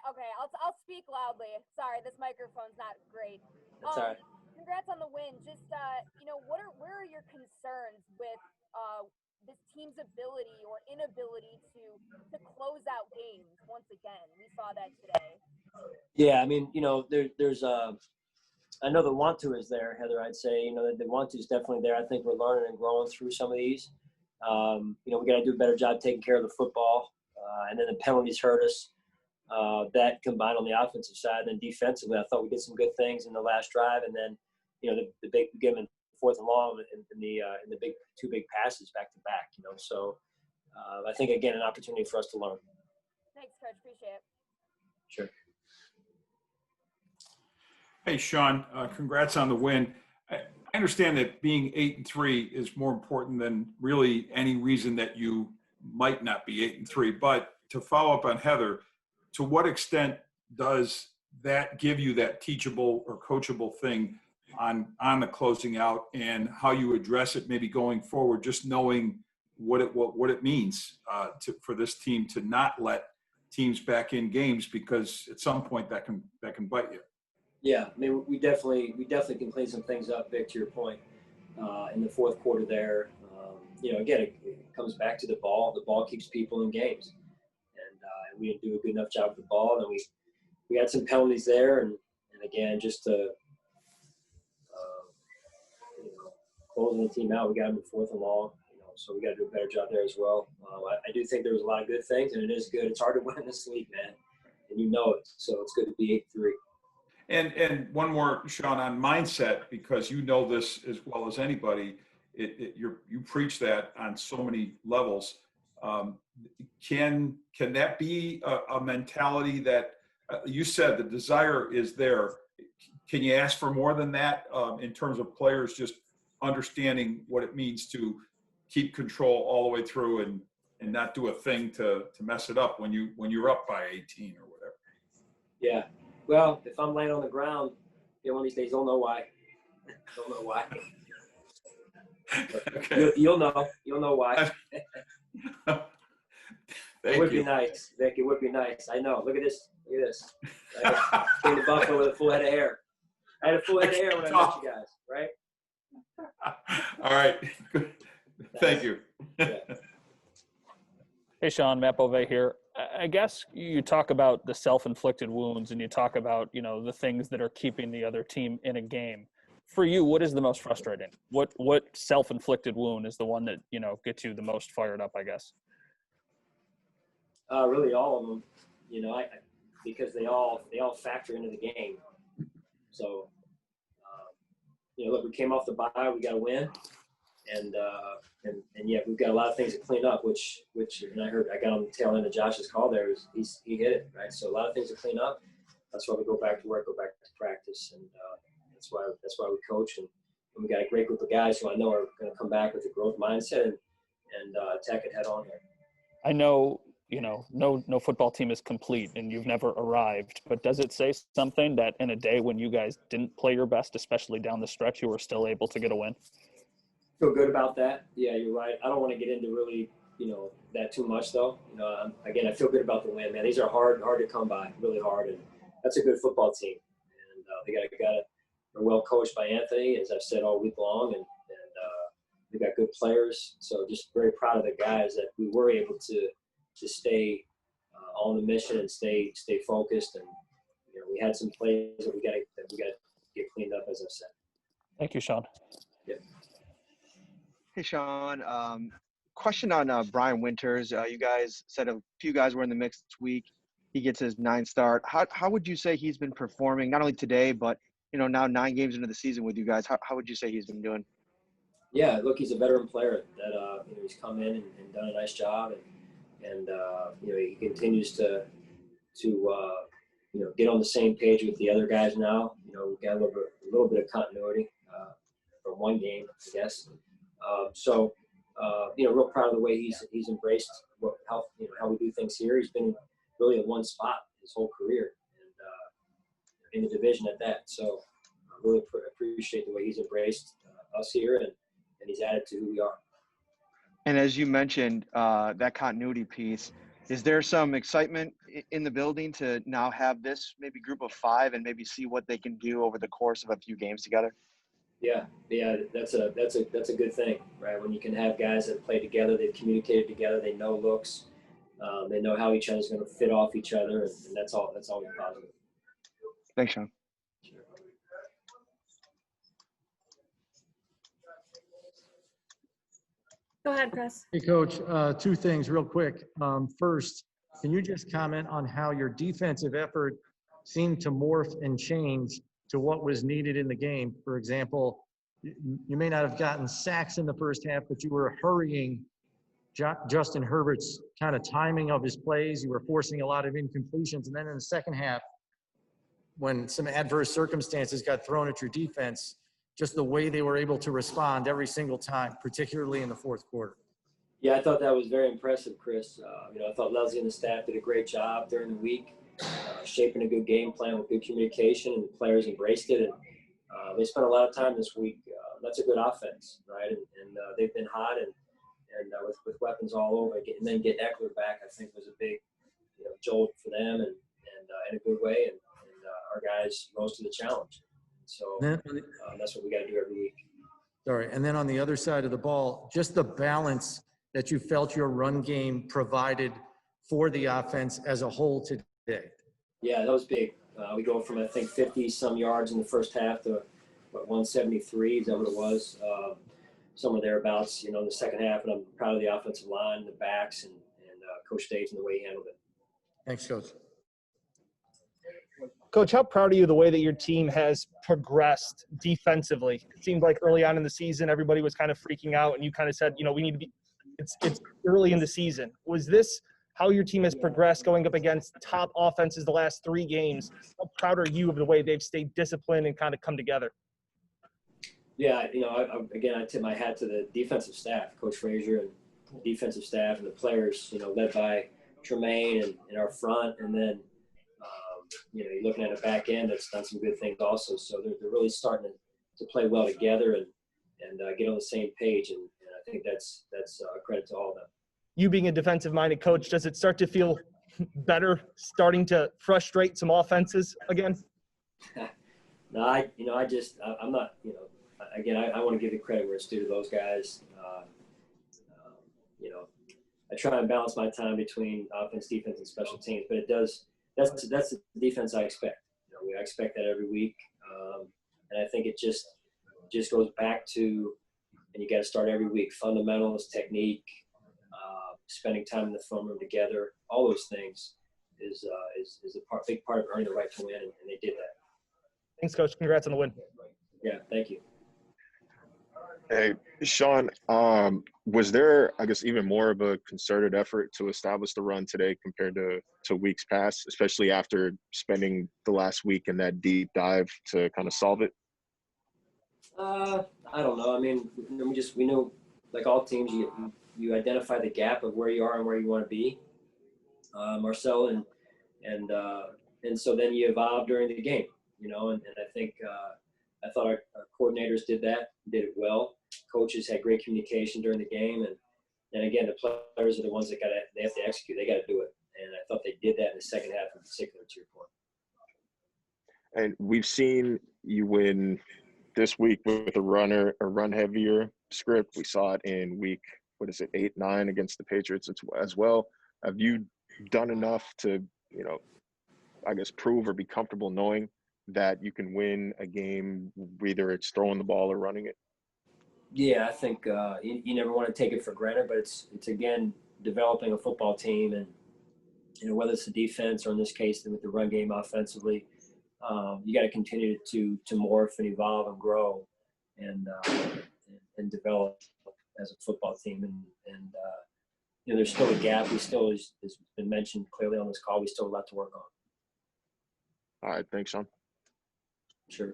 Okay, I'll speak loudly. Sorry, this microphone's not great. That's all right. Congrats on the win. Just where are your concerns with this team's ability or inability to close out games once again? We saw that today. Yeah, I mean, there's I know the want to is there, Heather. I'd say the want to is definitely there. I think we're learning and growing through some of these. We got to do a better job taking care of the football, and then the penalties hurt us. That combined on the offensive side, and then defensively, I thought we did some good things in the last drive, and then the big given fourth and long in the big two big passes back to back. So I think again an opportunity for us to learn. Thanks, Coach. Appreciate it. Sure. Hey, Sean, congrats on the win. I understand that being 8-3 is more important than really any reason that you might not be 8-3. But to follow up on Heather, to what extent does that give you that teachable or coachable thing on the closing out and how you address it maybe going forward, just knowing what it means for this team to not let teams back in games, because at some point that can bite you. Yeah, I mean, we definitely can clean some things up, Vic, to your point, in the fourth quarter there. Again, it comes back to the ball. The ball keeps people in games. And we didn't do a good enough job with the ball. And we had some penalties there. And again, just to closing the team out, we got them in fourth and long. So we got to do a better job there as well. I do think there was a lot of good things, and it is good. It's hard to win this league, man, and you know it. So it's good to be 8-3. And one more, Sean, on mindset, because you know this as well as anybody. You preach that on so many levels. Can that be a mentality that you said the desire is there? Can you ask for more than that in terms of players just understanding what it means to keep control all the way through and not do a thing to mess it up when you're up by 18 or whatever? Yeah. Well, if I'm laying on the ground, one of these days, you'll know why. Don't know why. Okay. You'll know why. It would be nice, Vic. It would be nice. I know. Look at this. I came to Buffalo with a full head of hair. I had a full head of hair when I met you guys, right? All right. Good. Thank you. Yeah. Hey, Sean, Matt Bove here. I guess you talk about the self-inflicted wounds and you talk about, the things that are keeping the other team in a game. For you, what is the most frustrating? What self-inflicted wound is the one that, gets you the most fired up, I guess? Really all of them, because they all factor into the game. So, look, we came off the bye, we got to win. And yeah, we've got a lot of things to clean up, which and I got on the tail end of Josh's call there, he hit it, right? So a lot of things to clean up. That's why we go back to work, go back to practice, and that's why we coach, and we got a great group of guys who I know are going to come back with a growth mindset and attack it head on there. I know, no football team is complete and you've never arrived, but does it say something that in a day when you guys didn't play your best, especially down the stretch, you were still able to get a win? Feel good about that. Yeah, you're right. I don't want to get into really, that too much though. Again, I feel good about the win, man. These are hard to come by, really hard, and that's a good football team. And they're well coached by Anthony, as I've said all week long, and they've got good players. So just very proud of the guys that we were able to stay on the mission and stay focused. And we had some plays that we got to get cleaned up, as I've said. Thank you, Sean. Yep. Hey, Sean. Question on Brian Winters. You guys said a few guys were in the mix this week. He gets his 9th start. How would you say he's been performing, not only today, but, now 9 games into the season with you guys? How would you say he's been doing? Yeah, look, he's a veteran player that, he's come in and done a nice job. And he continues to get on the same page with the other guys now. We've got a little bit of continuity from one game, I guess. Real proud of the way he's embraced how we do things here. He's been really in one spot his whole career, and in the division at that. So I really appreciate the way he's embraced us here, and he's added to who we are. And as you mentioned, that continuity piece, Is there some excitement in the building to now have this maybe group of 5 and maybe see what they can do over the course of a few games together? Yeah, that's a good thing, right? When you can have guys that play together, they've communicated together, they know looks, they know how each other's going to fit off each other, and that's always positive. Thanks, Sean. Sure. Go ahead, Chris. Hey, Coach, two things real quick. First, can you just comment on how your defensive effort seemed to morph and change to what was needed in the game? For example, you may not have gotten sacks in the first half, but you were hurrying Justin Herbert's kind of timing of his plays. You were forcing a lot of incompletions. And then in the second half, when some adverse circumstances got thrown at your defense, just the way they were able to respond every single time, particularly in the fourth quarter. Yeah, I thought that was very impressive, Chris. I thought Leslie and the staff did a great job during the week, shaping a good game plan with good communication, and the players embraced it. And they spent a lot of time this week. That's a good offense, right? And they've been hot, and with weapons all over. And then getting Eckler back, I think, was a big jolt for them, and in a good way. And our guys rose to the challenge. So that's what we got to do every week. Sorry. And then on the other side of the ball, just the balance that you felt your run game provided for the offense as a whole today. Yeah, that was big. We go from, I think, 50-some yards in the first half to, 173. Is that what it was? Somewhere thereabouts, in the second half. And I'm proud of the offensive line, the backs, and Coach Dates and the way he handled it. Thanks, Coach. Coach, how proud are you of the way that your team has progressed defensively? It seemed like early on in the season, everybody was kind of freaking out, and you kind of said, we need to be – it's early in the season. Was this how your team has progressed going up against top offenses the last 3 games? How proud are you of the way they've stayed disciplined and kind of come together? Yeah, I tip my hat to the defensive staff, Coach Frazier and the defensive staff and the players, led by Tremaine and our front, and then – you're looking at a back end that's done some good things also. So they're really starting to play well together and get on the same page. And I think that's a credit to all of them. You being a defensive-minded coach, does it start to feel better starting to frustrate some offenses again? No, I'm not, again, I want to give the credit where it's due to those guys. I try and balance my time between offense, defense, and special teams, but that's the defense I expect. I expect that every week, and I think it just goes back to, and you got to start every week. Fundamentals, technique, spending time in the film room together. All those things is a big part of earning the right to win, and they did that. Thanks, Coach. Congrats on the win. Yeah, thank you. Hey, Sean, was there, I guess, even more of a concerted effort to establish the run today compared to weeks past, especially after spending the last week in that deep dive to kind of solve it? I don't know. I mean, we know, like all teams, you identify the gap of where you are and where you want to be, Marcel, and so then you evolve during the game, and I think I thought our coordinators did it well. Coaches had great communication during the game, and again, the players are the ones that they have to execute. They got to do it, and I thought they did that in the second half in particular, to your point. And we've seen you win this week with a run heavier script. We saw it in week 8, 9 against the Patriots as well. Have you done enough to, I guess, prove or be comfortable knowing that you can win a game, whether it's throwing the ball or running it? Yeah, I think you never want to take it for granted, but it's again developing a football team, and whether it's the defense or in this case with the run game offensively, you got to continue to morph and evolve and grow, and develop as a football team. And there's still a gap. We still, as has been mentioned clearly on this call, we still have a lot to work on. All right, thanks, Sean. Sure.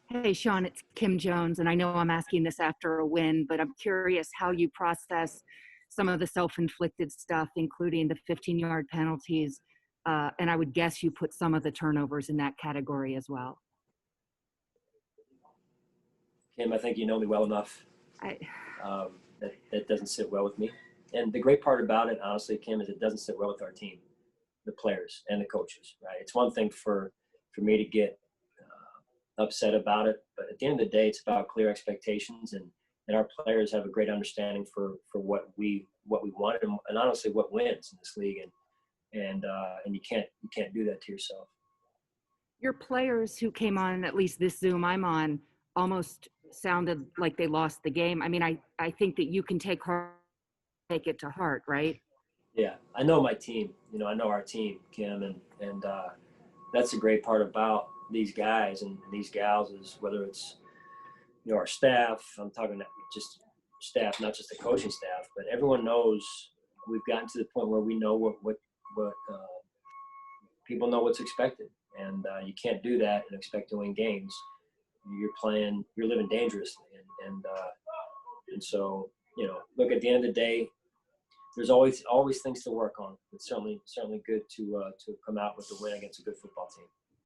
Hey, Sean, it's Kim Jones, and I know I'm asking this after a win, but I'm curious how you process some of the self-inflicted stuff, including the 15-yard penalties, and I would guess you put some of the turnovers in that category as well. Kim, I think you know me well enough. That doesn't sit well with me, And the great part about it, honestly, Kim, is it doesn't sit well with our team, the players and the coaches, right? It's one thing for me to get upset about it, but at the end of the day, it's about clear expectations, and our players have a great understanding for what we want, and honestly what wins in this league, and you can't do that to yourself. Your players who came on, at least this Zoom I'm on, almost sounded like they lost the game. I mean, I think that you can take it to heart, right? Yeah, I know my team. I know our team, Kim, and that's the great part about these guys and these gals is whether it's our staff. I'm talking just staff, not just the coaching staff, but everyone knows we've gotten to the point where we know what people know what's expected, and you can't do that and expect to win games. You're living dangerously, and so look, at the end of the day, there's always things to work on. It's certainly good to come out with the win against a good football team.